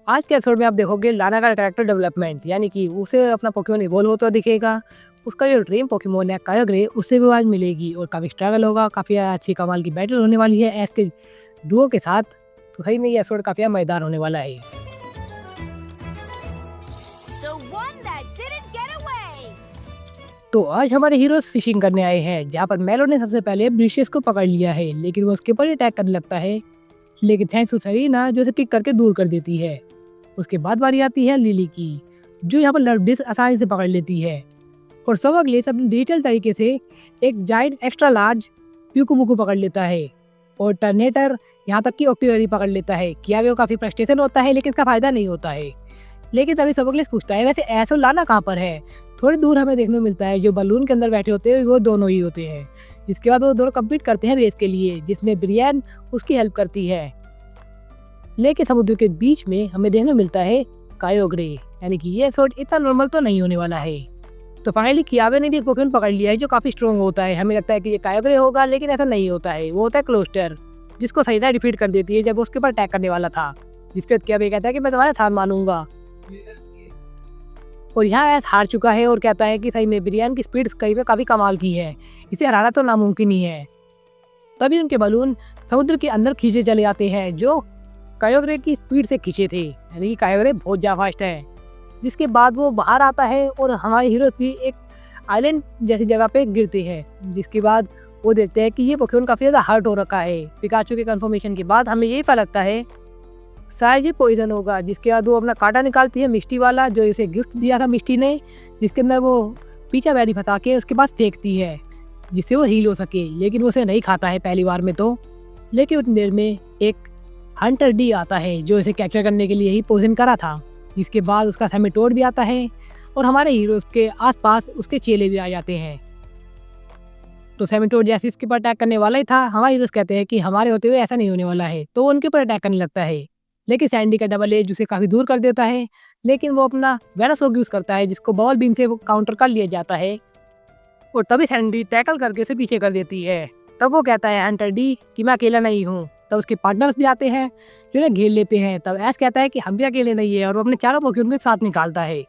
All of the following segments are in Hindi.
आज के एपिसोड में आप देखोगे लाना का कैरेक्टर डेवलपमेंट, यानी कि उसे अपना पोकेमोन इवॉल्व होता दिखेगा। उसका जो ड्रीम पोकेमोन है कायोग्रे, उससे भी आज मिलेगी और काफ़ी स्ट्रगल होगा। काफ़ी अच्छी कमाल की बैटल होने वाली है एस के डुओ के साथ। तो सही में ये एपिसोड काफ़ी मजेदार होने वाला है। तो आज हमारे हीरोज फिशिंग करने आए हैं, जहाँ पर मेलो ने सबसे पहले ब्रिशियस को पकड़ लिया है, लेकिन वो उसके ऊपर अटैक करने लगता है। लेकिन थैंक्स टू सरीना जो उसे किक करके दूर कर देती है। उसके बाद बारी आती है लिली की, जो यहाँ पर लर्डिस आसानी से पकड़ लेती है और सोवगलेस अपने डिजिटल तरीके से एक जाइंट एक्स्ट्रा लार्ज प्यूकुमुकु पकड़ लेता है और टर्नेटर यहाँ तक कि ऑक्टिवरी पकड़ लेता है। किया वो काफ़ी फ्रस्ट्रेशन होता है, लेकिन इसका फायदा नहीं होता है। लेकिन तभी सोवगलेस पूछता है, वैसे ऐसा लाना कहाँ पर है? थोड़ी दूर हमें देखने को मिलता है जो बलून के अंदर बैठे होते हैं वो दोनों ही होते हैं। इसके बाद वो दोनों कम्पीट करते हैं रेस के लिए, जिसमें ब्रियन उसकी हेल्प करती है। लेकिन समुद्र के बीच में हमें देखने मिलता है कायोग्रे, यानी कि ये एपिसोड इतना नॉर्मल तो नहीं होने वाला है। तो फाइनली कियावे ने भी एक पोकेमोन पकड़ लिया है जो काफी स्ट्रॉन्ग होता है। हमें लगता है कि ये कायोग्रे होगा, लेकिन ऐसा नहीं होता है। वो होता है क्लोस्टर, जिसको सहीदा डिफीट कर देती है जब वो उसके ऊपर अटैक करने वाला था। जिसके बाद कियावे कहता है कि मैं तुम्हारा साथ मानूंगा, और यहाँ ऐस हार चुका है और कहता है कि सही में ब्रियन की स्पीड कहीं पे काफी कमाल की है, इसे हराना तो नामुमकिन ही है। तभी उनके बलून समुद्र के अंदर खींचे चले जाते हैं, जो कायोग्रे की स्पीड से खींचे थे, यानी कि कायोग्रे बहुत ज़्यादा फास्ट है। जिसके बाद वो बाहर आता है और हमारे हीरोज भी एक आइलैंड जैसी जगह पे गिरते हैं। जिसके बाद वो देखते हैं कि ये पोकेमोन काफ़ी ज़्यादा हर्ट हो रखा है। पिकाचू के कंफर्मेशन के बाद हमें यही पता लगता है शायद ये पॉइजन होगा। जिसके बाद वो अपना कांटा निकालती है, मिष्टी वाला, जो इसे गिफ्ट दिया था मिष्टी ने, जिसके अंदर वो पीछा बैरी फंसा के उसके पास फेंकती है जिससे वो हील हो सके। लेकिन वो उसे नहीं खाता है पहली बार में तो। लेकिन उतनी देर में एक हंटर डी आता है जो इसे कैप्चर करने के लिए ही पोजन करा था। इसके बाद उसका सेमेटोड भी आता है और हमारे हीरोज के आसपास उसके चेले भी आ जाते हैं। तो सेमेटोड जैसे इसके ऊपर अटैक करने वाला ही था, हमारे हीरोज कहते हैं कि हमारे होते हुए ऐसा नहीं होने वाला है, तो वो उनके ऊपर अटैक करने लगता है। लेकिन सैंडी का डबल एज उसे काफ़ी दूर कर देता है, लेकिन वो अपना वेनासोग यूज़ करता है, जिसको बॉल बीम से काउंटर कर लिया जाता है। और तभी सैंडी टैकल करके उसे पीछे कर देती है। तब वो कहता है हंटर डी कि मैं अकेला नहीं हूँ। तब उसके पार्टनर्स भी आते हैं जो उन्हें घेर लेते हैं। तब ऐस कहता है कि हम भी अकेले नहीं है, और वो अपने चारों पोकेमोन के साथ निकालता है।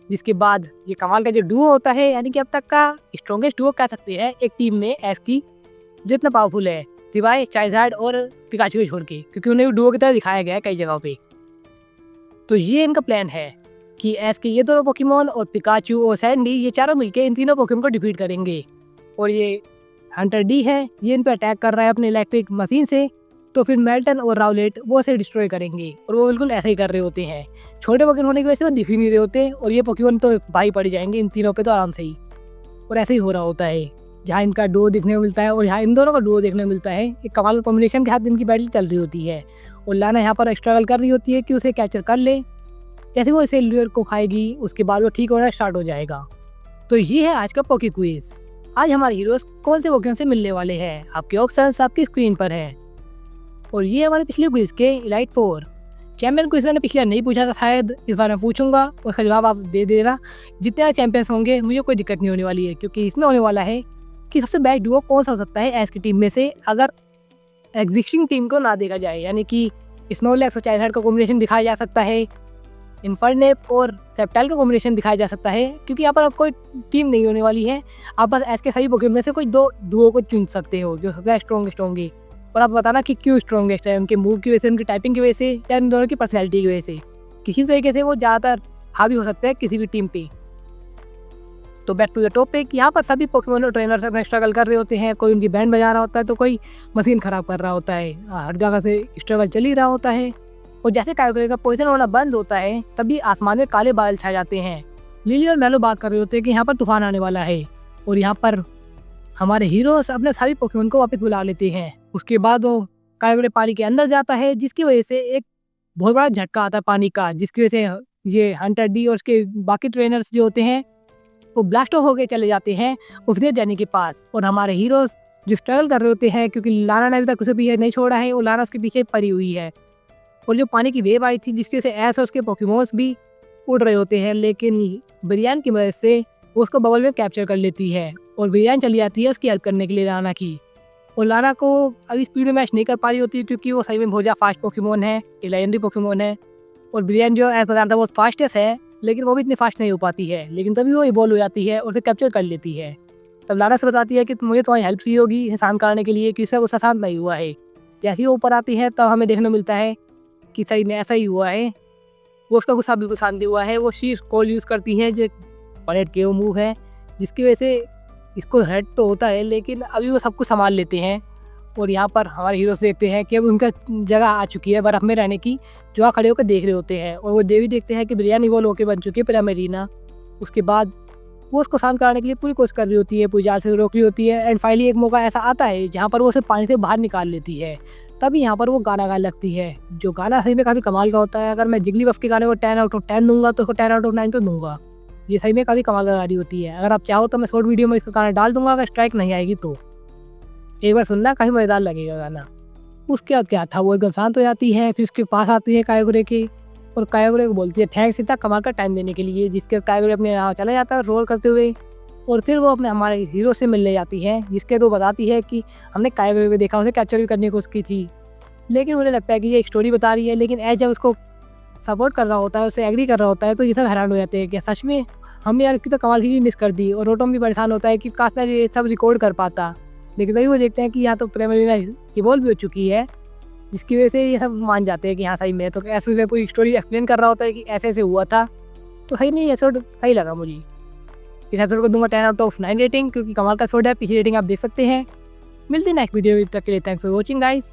जिसके बाद ये कमाल का जो डुओ होता है, यानी कि अब तक का स्ट्रॉन्गेस्ट डुओ कह सकते हैं एक टीम में ऐस की, जो इतना पावरफुल है सिवाय चाइज़ार्ड और पिकाचू को छोड़ के, क्योंकि उन्हें डुओ की तरह दिखाया गया है कई जगहों पे। तो ये इनका प्लान है कि ऐस के ये दोनों पोकेमोन और पिकाचू और सैंडी, ये चारों मिलकर इन तीनों पोकेमोन को डिफीट करेंगे। और ये हंटर डी है, ये इन पर अटैक कर रहा है अपने इलेक्ट्रिक मशीन से। तो फिर मेल्टन और राउलेट वो उसे डिस्ट्रॉय करेंगे, और वो बिल्कुल ऐसे ही कर रहे होते हैं। छोटे पोकेमोन होने की वजह से वो दिख ही नहीं रहे होते, और ये पोकेमोन तो भाई पड़ जाएंगे इन तीनों पे तो आराम से ही। और ऐसे ही हो रहा होता है, जहाँ इनका डुओ देखने को मिलता है और यहाँ इन दोनों का डुओ देखने को मिलता है। एक कमाल कॉम्बिनेशन के साथ इनकी बैटल चल रही होती है, और लाना यहाँ पर स्ट्रगल कर रही होती है कि उसे कैप्चर कर ले। जैसे वो इसे लुयर को खाएगी, उसके बाद वो ठीक होना स्टार्ट हो जाएगा। तो ये है आज का पोके क्विज। आज हमारे हीरोज कौन से पोकेमोन से मिलने वाले हैं, आपके ऑप्शंस आपकी स्क्रीन पर है। और ये हमारे पिछले क्विज के इलाइट 4 चैंपियन क्विज मैंने पिछले नहीं पूछा था, शायद इस बार मैं पूछूंगा, उसका जवाब आप दे देना। जितने चैंपियंस होंगे मुझे कोई दिक्कत नहीं होने वाली है, क्योंकि इसमें होने वाला है कि सबसे बेस्ट डुओ कौन सा हो सकता है एस की टीम में से, अगर एग्जिस्टिंग टीम को ना देखा जाए। यानी कि स्नोलैक्स और चाइल्ड का कॉम्बिनेशन दिखाया जा सकता है, इन्फर्नेप और सेप्टाइल का कॉम्बिनेशन दिखाया जा सकता है, क्योंकि यहाँ पर अब कोई टीम नहीं होने वाली है। आप बस एस के सभी पोकेमोन में से कोई दो डुओ को चुन सकते हो जो सबसे स्ट्रॉन्गेस्ट होंगे, और आप बताना कि क्यों स्ट्रॉन्गेस्ट है, उनके मूव की वजह से, उनकी टाइपिंग की वजह से, या इन दोनों की पर्सनैलिटी की वजह से। किसी तरीके से वो ज़्यादातर हावी हो सकता है किसी भी टीम पे। तो बैक टू द टॉपिक, यहाँ पर सभी पोकेमोन और ट्रेनर्स अपना स्ट्रगल कर रहे होते हैं। कोई उनकी बैंड बजा रहा होता है, तो कोई मशीन खराब कर रहा होता है। हर जगह से स्ट्रगल चल ही रहा होता है। और जैसे कायोग्रे का पोइजन होना बंद होता है, तभी आसमान में काले बादल छा जाते हैं। लिली और मेलो बात कर रहे होते हैं कि यहाँ पर तूफान आने वाला है, और यहाँ पर हमारे हीरोज अपने सभी पोकेमोन को वापस बुला लेते हैं। उसके बाद वो कायोग्रे पानी के अंदर जाता है, जिसकी वजह से एक बहुत बड़ा झटका आता है पानी का, जिसकी वजह से ये हंटर डी और उसके बाकी ट्रेनर्स जो होते हैं वो ब्लास्ट ऑफ होकर चले जाते हैं उफनेर जाने के पास। और हमारे हीरोज जो स्ट्रगल कर रहे होते हैं, क्योंकि लाना ने अभी तक उसे पीछे नहीं छोड़ा है, और लाना उसके पीछे पड़ी हुई है। और जो पानी की वेव आई थी, जिसकी वजह से ऐस और उसके पोकेमोन्स भी उड़ रहे होते हैं, लेकिन ब्रियन की मदद से वो उसको बबल में कैप्चर कर लेती है, और ब्रियन चली जाती है उसकी हेल्प करने के लिए लाना की। और लाना को अभी स्पीड में मैच नहीं कर पा रही होती है, क्योंकि वो सही में बहुत ज़्यादा फास्ट पोकेमोन है, लेजेंडरी पोकेमोन है। और ब्रियन जो ऐसा बताया था वो फास्टेस्ट है, लेकिन वो भी इतनी फास्ट नहीं हो पाती है। लेकिन तभी वो इवॉल्व हो जाती है और उसे कैप्चर कर लेती है। तब लारा से बताती है कि मुझे तुम्हारी हेल्प चाहिए होगी इसे शांत कराने के लिए, कि उसका गुस्सा शांत नहीं हुआ है। जैसे ही वो ऊपर आती है तब हमें देखने मिलता है कि सही में ऐसा ही हुआ है, वो उसका गुस्सा बिल्कुल शांत नहीं हुआ है। वो शीश कॉल यूज़ करती है जो पलेट के वो मूव है, जिसकी वजह से इसको हर्ट तो होता है, लेकिन अभी वो सब कुछ संभाल लेते हैं। और यहाँ पर हमारे हीरोज़ देखते हैं कि अब उनका जगह आ चुकी है बर्फ़ में रहने की, जो वहाँ खड़े होकर देख रहे होते हैं। और वो देवी देखते हैं कि ब्रियन इवॉल्व होकर बन चुकी है प्राइमरीना। उसके बाद वो उसको शांत कराने के लिए पूरी कोशिश कर रही होती है, पूरी जाल से रोक रही होती है। एंड फाइनली एक मौका ऐसा आता है जहाँ पर वो उसे पानी से बाहर निकाल लेती है। तभी यहाँ पर वो गाना गाने लगती है, जो गाना सही में काफ़ी कमाल का होता है। अगर मैं जिगलीबफ के गाने को 10 आउट ऑफ 10 दूंगा तो उसको 10 आउट ऑफ 9 तो दूंगा। ये सही में काफ़ी कमाल का गा रही होती है। अगर आप चाहो तो मैं शॉर्ट वीडियो में इसका गाना डाल दूंगा, अगर स्ट्राइक नहीं आएगी तो एक बार सुनना, काफ़ी मज़ेदार लगेगा गाना। उसके बाद क्या था, वो एकदम शांत हो जाती है। फिर उसके पास आती है कायोगुरे के, और कायोगुरे को बोलती है थैंक्स इतना कमाल का टाइम देने के लिए, जिसके बाद कायोगुरे अपने यहाँ चला जाता है रोल करते हुए। और फिर वो अपने हमारे हीरो से मिलने जाती है, जिसके तो बताती है कि हमने कायोगुरे को देखा, उसे कैप्चर भी करने की कोशिश की थी। लेकिन मुझे लगता है कि ये एक स्टोरी बता रही है, लेकिन एज जब उसको सपोर्ट कर रहा होता है, उसे एग्री कर रहा होता है, तो ये सब हैरान हो जाते हैं कि सच में हमने यार की तो कमाल की मिस कर दी। और रोटम भी परेशान होता है कि काश मैं ये सब रिकॉर्ड कर पाता। लेकिन तभी वो देखते हैं कि यहाँ तो प्राइमरीना इवॉल्व भी हो चुकी है, जिसकी वजह से ये सब मान जाते हैं कि हाँ सही में। तो ऐसे में पूरी स्टोरी एक्सप्लेन कर रहा होता है कि ऐसे ऐसे हुआ था। तो सही में ये एपिसोड सही लगा मुझे। इस एपिसोड को दूंगा 10 आउट ऑफ 9 रेटिंग, क्योंकि कमाल का एपिसोड है। पीछे रेटिंग आप देख सकते हैं। मिलते हैं नेक्स्ट वीडियो में, तब तक के लिए थैंक्स फॉर वॉचिंग गाइस।